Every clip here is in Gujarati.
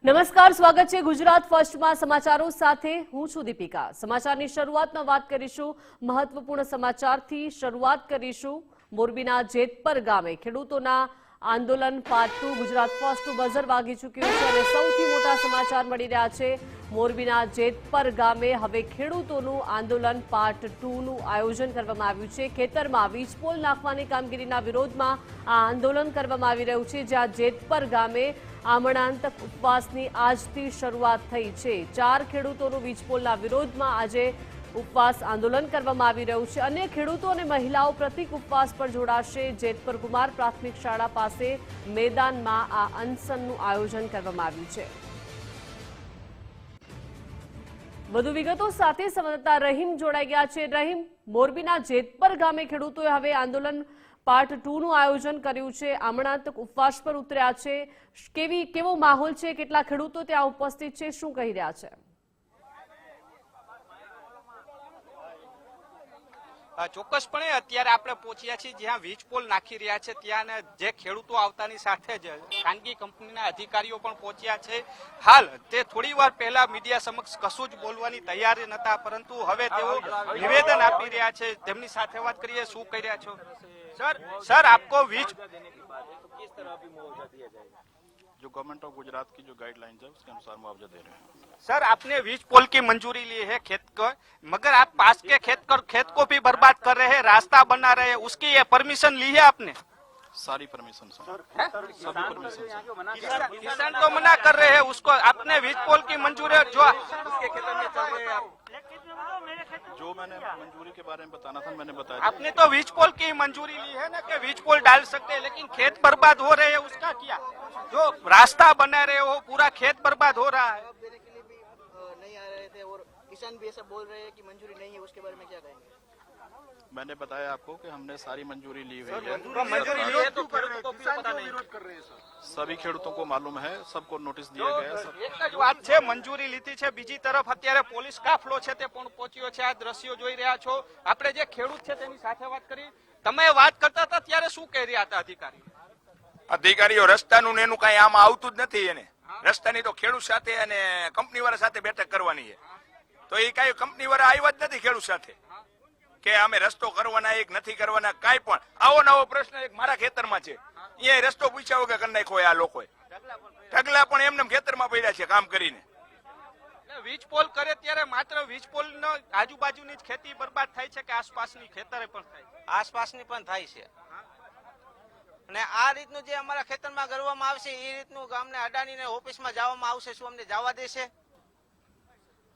નમસ્કાર, સ્વાગત છે ગુજરાત ફર્સ્ટમાં સમાચારો સાથે હું છું દીપિકા। સમાચારની શરૂઆતમાં વાત કરીશું મહત્વપૂર્ણ સમાચારથી શરૂઆત કરીશું। મોરબીના જેતપર ગામે ખેડૂતોના આંદોલન પાર્ટ 2 ગુજરાત ફર્સ્ટનું બઝર વાગી ચૂક્યું છે અને સૌથી મોટા સમાચાર મળી રહ્યા છે। મોરબીના જેતપર ગામે હવે ખેડૂતોનું આંદોલન પાર્ટ 2નું આયોજન કરવામાં આવ્યું છે। ખેતરમાં વીજપોલ નાખવાની કામગીરીના વિરોધમાં આ આંદોલન કરવામાં આવી રહ્યું છે, જ્યાં જેતપર ગામે આમરણાંતક ઉપવાસની આજથી શરૂઆત થઈ છે। 4 ખેડૂતોનું વીજપોલના વિરોધમાં આજે ઉપવાસ આંદોલન કરવામાં આવી રહ્યું છે। અન્ય ખેડૂતો અને મહિલાઓ પ્રતિક ઉપવાસ પર જોડાશે। જેતપર કુમાર પ્રાથમિક શાળા પાસે મેદાનમાં આ અનશનનું આયોજન કરવામાં આવ્યું છે। વધુ વિગતો સાથે સંવાદદાતા રહીમ જોડાઈ ગયા છે। રહીમ, મોરબીના જેતપર ગામે ખેડૂતોએ હવે આંદોલન પાર્ટ 2નું આયોજન કર્યું છે, આમરણાંતક ઉપવાસ પર ઉતર્યા છે। કેવો માહોલ છે? કેટલા ખેડૂતો ત્યાં ઉપસ્થિત છે? શું કહી રહ્યા છે? ચોક્કસપણે અત્યારે આપણે પહોંચ્યા છીએ જ્યાં વીજપોલ નાખી રહ્યા છે ત્યાં જે ખેડૂતો આવતાની સાથે જ ખાનગી કંપનીના અધિકારીઓ પણ પહોંચ્યા છે। હાલ તે થોડી વાર પહેલા મીડિયા સમક્ષ કશું જ બોલવાની તૈયારી નતા, પરંતુ હવે તેઓ નિવેદન આપી રહ્યા છે। તેમની સાથે વાત કરીએ, શું કહી રહ્યા છો? सर आपको वीज किस तरह अभी मुआवजा दिया जाएगा? जो गवर्नमेंट ऑफ गुजरात की जो गाइडलाइंस है उसके अनुसार मुआवजा दे रहे हैं। सर आपने वीज पोल की मंजूरी ली है खेत को, मगर आप पास के खेत को भी बर्बाद कर रहे हैं, रास्ता बना रहे हैं, उसकी ये परमिशन ली है आपने? सारी परमिशन सर, सभी परमिशन। किसान तो मना कर रहे हैं उसको, आपने वीज पोल की मंजूरी जो उसके खेतों में चल रहे हैं जो मैंने मंजूरी के बारे में बताना था मैंने बताया। आपने तो वीज पोल की मंजूरी ली है ना कि वीज पोल डाल सकते हैं, लेकिन खेत बर्बाद हो रहे हैं उसका क्या? जो रास्ता बना रहे हो पूरा खेत बर्बाद हो रहा है। देने के लिए भी नहीं आ रहे थे और किसान भी ऐसा बोल रहे हैं कि मंजूरी नहीं है, उसके बारे में क्या कहेंगे? मैंने बताया आपको कि हमने सारी मंजूरी ली हुई है। मंजूरी ली है तो किसान क्यों विरोध कर रहे हैं सर? सभी ખેડૂતો को मालूम है, सबको नोटिस दिया गया है। એક જ વાત છે, મંજૂરી લીધી છે। બીજી તરફ અત્યારે પોલીસ કાફલો છે તે પણ પહોંચ્યો છે। આ દ્રશ્યો જોઈ રહ્યા છો। આપણે જે ખેડૂત છે તેની સાથે વાત કરી। તમે વાત કરતા હતા ત્યારે શું કહી રહ્યા હતા અધિકારી? અધિકારીઓ રસ્તાનું ને એનું કઈ આમાં આવતું જ નથી। એને રસ્તાની તો ખેડૂત સાથે અને કંપની વાળા સાથે બેઠક કરવાની છે, તો એ કઈ કંપની વાળા આવ્યા જ નથી ખેડૂત સાથે કે અમે રસ્તો કરવાના એક નથી કરવાના। કાંઈ પણ આવો નવો પ્રશ્ન એક મારા ખેતરમાં છે, અહીંયા રસ્તો પૂછ્યા વગર કરી નાખ્યો આ લોકોએ। ઢગલા પણ એમને ખેતરમાં પડ્યા છે કામ કરીને। વીજ પોલ કરે ત્યારે માત્ર વીજ પોલ આજુબાજુની જ ખેતી બરબાદ થાય છે કે આસપાસની ખેતરે પણ થાય? આસપાસની પણ થાય છે અને આ રીતનું જે અમારા ખેતરમાં કરવામાં આવશે એ રીતનું ગામને અડાણીને ઓફિસમાં જવામાં આવશે, શું અમને જવા દેશે?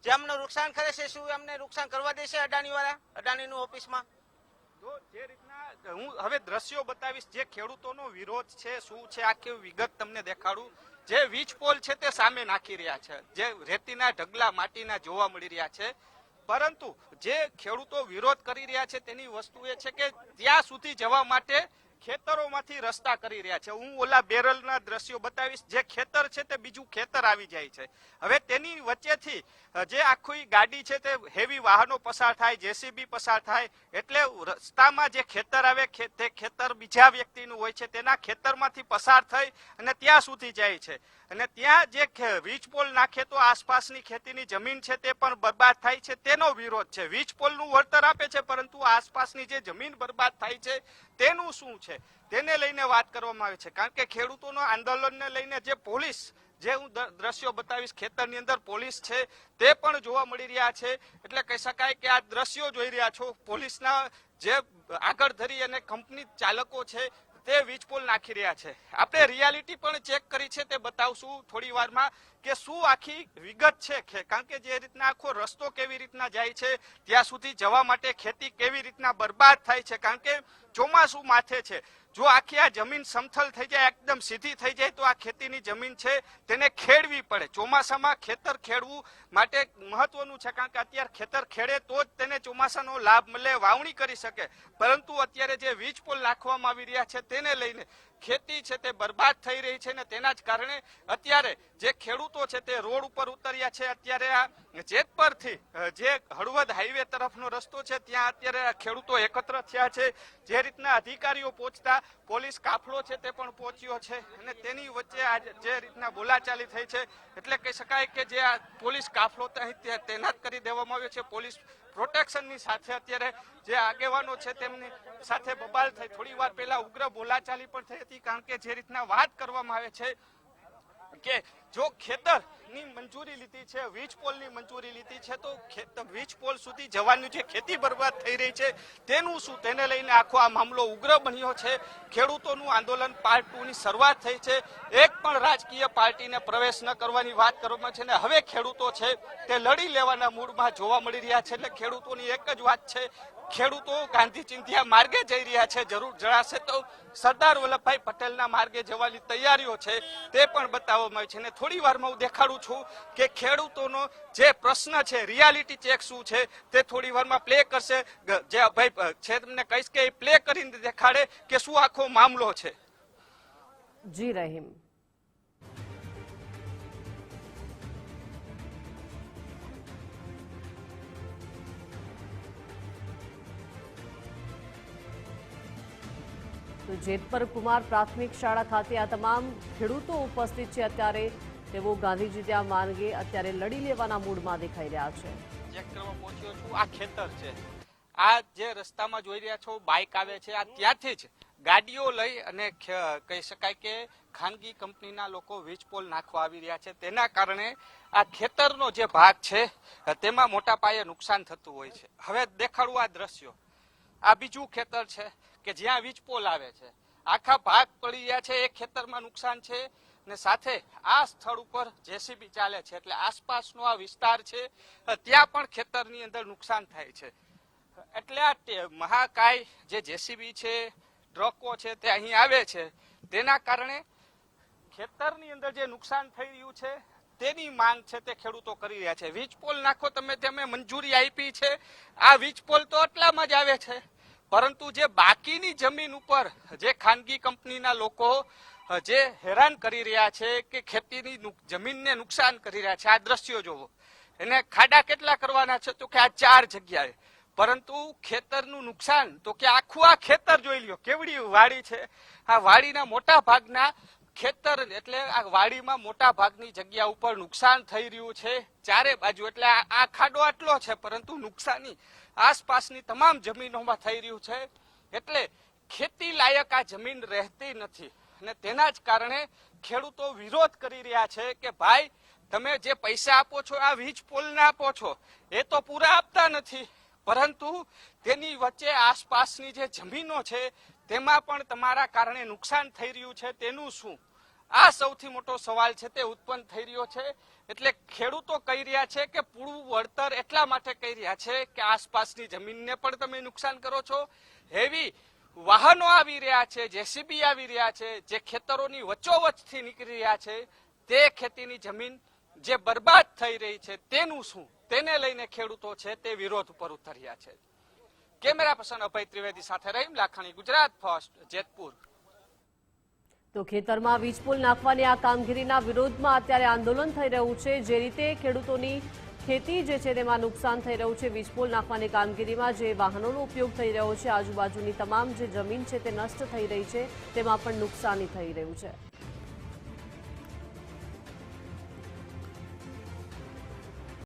જે અમને નુકસાન કરે છે શું અમને નુકસાન કરવા દેશે અડાણી વાળા, અડાણીનું ઓફિસમાં? તો જે રીતના હું હવે દ્રશ્યો બતાવીશ, જે ખેડૂતોનો વિરોધ છે શું છે આખી વિગત તમને દેખાડું। જે વીજ પોલ છે તે સામે નાખી રહ્યા છે, જે રેતીના ઢગલા માટીના જોવા મળી રહ્યા છે, પરંતુ જે ખેડૂતો વિરોધ કરી રહ્યા છે તેની વસ્તુ એ છે કે ત્યાં સુધી જવા માટે ખેતરોમાંથી રસ્તા કરી રહ્યા છે। હું ઓલા બેરલના દ્રશ્યો બતાવીશ, જે ખેતર છે તે બીજું ખેતર આવી જાય છે। હવે તેની વચ્ચેથી જે આખી ગાડી છે તે હેવી વાહનો પસાર થાય, જેસીબી પસાર થાય, એટલે રસ્તામાં જે ખેતર આવે તે ખેતર બીજા વ્યક્તિનું હોય છે, તેના ખેતરમાંથી પસાર થઈ અને ત્યાં સુધી જાય છે। અને ત્યાં જે વીજ પોલ નાખે તો આસપાસની ખેતીની જમીન છે તે પણ બરબાદ થાય છે, તેનો વિરોધ છે। વીજ પોલનું વળતર આપે છે, પરંતુ આસપાસની જે જમીન બરબાદ થાય છે તેનું શું છે તેને લઈને વાત કરવામાં આવે છે। કારણ કે ખેડૂતોના આંદોલનને લઈને જે પોલીસ, જે હું દ્રશ્યો બતાવીશ, ખેતરની અંદર પોલીસ છે તે પણ જોવા મળી રહ્યા છે। એટલે કહી શકાય કે આ દ્રશ્યો જોઈ રહ્યા છો, પોલીસના જે આગળ ધરી અને કંપની ચાલકો છે તે વીજ પોલ નાખી રહ્યા છે। આપણે રિયાલિટી પણ ચેક કરી છે, તે બતાવશું થોડી વારમાં કે શું આખી વિગત છે। કારણ કે જે રીતના આખો રસ્તો કેવી રીતના જાય છે, ત્યાં સુધી જવા માટે ખેતી કેવી રીતના બરબાદ થાય છે, કારણ કે ચોમાસું માથે છે। જો આખી આ જમીન સમથલ થઈ જાય, એકદમ સીધી થઈ જાય, તો આ ખેતીની જમીન છે તેને ખેડવી પડે। ચોમાસામાં ખેતર ખેડવું માટે મહત્વનું છે, કારણ કે અત્યારે ખેતર ખેડે તો જ તેને ચોમાસાનો લાભ મળે, વાવણી કરી શકે। પરંતુ અત્યારે જે વીજ પોલ નાખવામાં આવી રહ્યા છે તેને લઈને ખેતી છે તે બરબાદ થઈ રહી છે ને તેના જ કારણે અત્યારે જે ખેડૂતો છે તે રોડ ઉપર ઉતર્યા છે. અત્યારે આ જેતપરથી જે હળવદ હાઈવે તરફનો રસ્તો છે ત્યાં અત્યારે ખેડૂતો એકત્ર થયા છે. જે રીતના અધિકારીઓ પહોંચતા પોલીસ કાફલો છે તે પણ પહોંચ્યો છે અને તેની વચ્ચે આ જે રીતના બોલાચાલી થઈ છે એટલે કહી શકાય કે જે આ પોલીસ કાફલો તૈનાત કરી દેવામાં આવ્યો છે. પોલીસ પ્રોટેક્શનની સાથે અત્યારે જે આગેવાનો છે તેમની સાથે બબાલ થઈ. થોડી વાર પહેલા ઉગ્ર બોલાચાલી પણ થઈ હતી કારણ કે જે રીતના વાત કરવામાં આવે છે કે જો ખેતરની મંજૂરી લીધી છે, વીજ પોલની મંજૂરી લીધી છે તો વીજ પોલ સુધી જવાનું જે ખેતી બરબાદ થઈ રહી છે તેનું શું, તેને લઈને આખો આ મામલો ઉગ્ર બન્યો છે. ખેડૂતોનું આંદોલન પાર્ટ 2 ની શરૂઆત થઈ છે. એક પણ રાજકીય પાર્ટીને પ્રવેશ ન કરવાની વાત કરવામાં છે ને હવે ખેડૂતો છે તે લડી લેવાના મૂડમાં જોવા મળી રહ્યા છે. એટલે ખેડૂતોની એક જ વાત છે, ખેડૂતો ગાંધી ચિંધ્યા માર્ગે જઈ રહ્યા છે. જરૂર જણાશે તો સરદાર વલ્લભભાઈ પટેલના માર્ગે જવાની તૈયારીઓ છે તે પણ બતાવવામાં આવી છે. અને થોડી વારમાં હું દેખાડું છું કે ખેડૂતોનો જે પ્રશ્ન છે, રિયાલિટી ચેક શું છે તે થોડી વારમાં પ્લે કરશે. જે અભય છે તમને કહીશ કે પ્લે કરીને દેખાડે કે શું આખો મામલો છે. જી રહીમ. તો જેતપર કુમાર પ્રાથમિક શાળા ખાતે આ તમામ ખેડૂતો ઉપસ્થિત છે. અત્યારે તેઓ ગાંધીજી ત્યાં માર્ગે અત્યારે લડી લેવાના મૂડમાં દેખાઈ રહ્યા છે. ચેક કરવા પહોંચ્યો છું. આ ખેતર છે, આ જે રસ્તામાં જોઈ રહ્યા છો બાઇક આવે છે, આ ત્યાંથી જ ગાડીઓ લઈ અને કહી શકાય કે ખાનગી કંપનીના લોકો વીજ પોલ નાખવા આવી રહ્યા છે. તેના કારણે આ ખેતરનો જે ભાગ છે તેમાં મોટા પાયે નુકસાન થતું હોય છે. હવે દેખાડું આ દ્રશ્યો. આ બીજું ખેતર છે કે જ્યાં વીજ પોલ આવે છે, આખા ભાગ પડી રહ્યા છે. એક ખેતરમાં નુકસાન છે ને સાથે આ સ્થળ ઉપર જેસીબી ચાલે છે એટલે આસપાસનો આ વિસ્તાર છે ત્યાં પણ ખેતરની અંદર નુકસાન થાય છે. એટલે આ મહાકાય જે જેસીબી છે, ટ્રકો છે તે અહીં આવે છે. તેના કારણે ખેતરની અંદર જે નુકસાન થઈ રહ્યું છે તેની માંગ છે તે ખેડૂતો કરી રહ્યા છે. વીજ પોલ નાખો તમે મંજૂરી આપી છે, આ વીજ પોલ તો એટલામાં જ આવે છે, પરંતુ જે બાકીની જમીન ઉપર જે ખાનગી કંપનીના લોકો જે હેરાન કરી રહ્યા છે કે ખેતીની જમીનને નુકસાન કરી રહ્યા છે, આ દ્રશ્યો જોવો. એને ખાડા કેટલા કરવાના છે તો કે આ 4 જગ્યાએ, પરંતુ ખેતરનું નુકસાન તો કે આખું આ ખેતર જોઈ લ્યો કેવડી વાડી છે. આ વાડીના મોટા ભાગના ખેતર એટલે આ વાડીમાં મોટા ભાગની જગ્યા ઉપર નુકસાન થઈ રહ્યું છે ચારે બાજુ. એટલે આ ખાડો આટલો છે પરંતુ નુકસાની આસપાસની તમામ જમીનોમાં થઈ રહ્યું છે. એટલે ખેતી લાયક આ જમીન રહેતી નથી અને તેના જ કારણે ખેડૂતો વિરોધ કરી રહ્યા છે કે ભાઈ તમે જે પૈસા આપો છો આ વીજ પોલના આપો છો એ તો પૂરા આપતા નથી, પરંતુ તેની વચ્ચે આસપાસની જે જમીનો છે તેમાં પણ તમારા કારણે નુકસાન થઈ રહ્યું છે, તેનું શું? આ સૌથી મોટો સવાલ છે તે ઉત્પન્ન થઈ રહ્યો છે. એટલે ખેડૂતો કહી રહ્યા છે કે પૂરું વળતર એટલા માટે કહી રહ્યા છે કે આસપાસની જમીનને પણ તમે નુકસાન કરો છો. હેવી વાહનો આવી રહ્યા છે, જેસીબી આવી રહ્યા છે, જે ખેતરોની વચ્ચોવચ્ચથી નીકળી રહ્યા છે, તે ખેતીની જમીન જે બરબાદ થઈ રહી છે તેનું શું? તેને લઈને ખેડૂતો છે તે વિરોધ ઉપર ઉતર્યા છે. કેમેરા પર્સન અભય ત્રિવેદી સાથે રહીમ લાખાણી, ગુજરાત ફર્સ્ટ, જેતપુર. તો ખેતરમાં વીજ પોલ નાખવાની આ કામગીરીના વિરોધમાં અત્યારે આંદોલન થઈ રહ્યું છે. જે રીતે ખેડૂતોની ખેતી જે છે તેમાં નુકસાન થઈ રહ્યું છે, વીજ પોલ નાખવાની કામગીરીમાં જે વાહનોનો ઉપયોગ થઈ રહ્યો છે, આજુબાજુની તમામ જે જમીન છે તે નષ્ટ થઈ રહી છે, તેમાં પણ નુકસાની થઈ રહ્યું છે.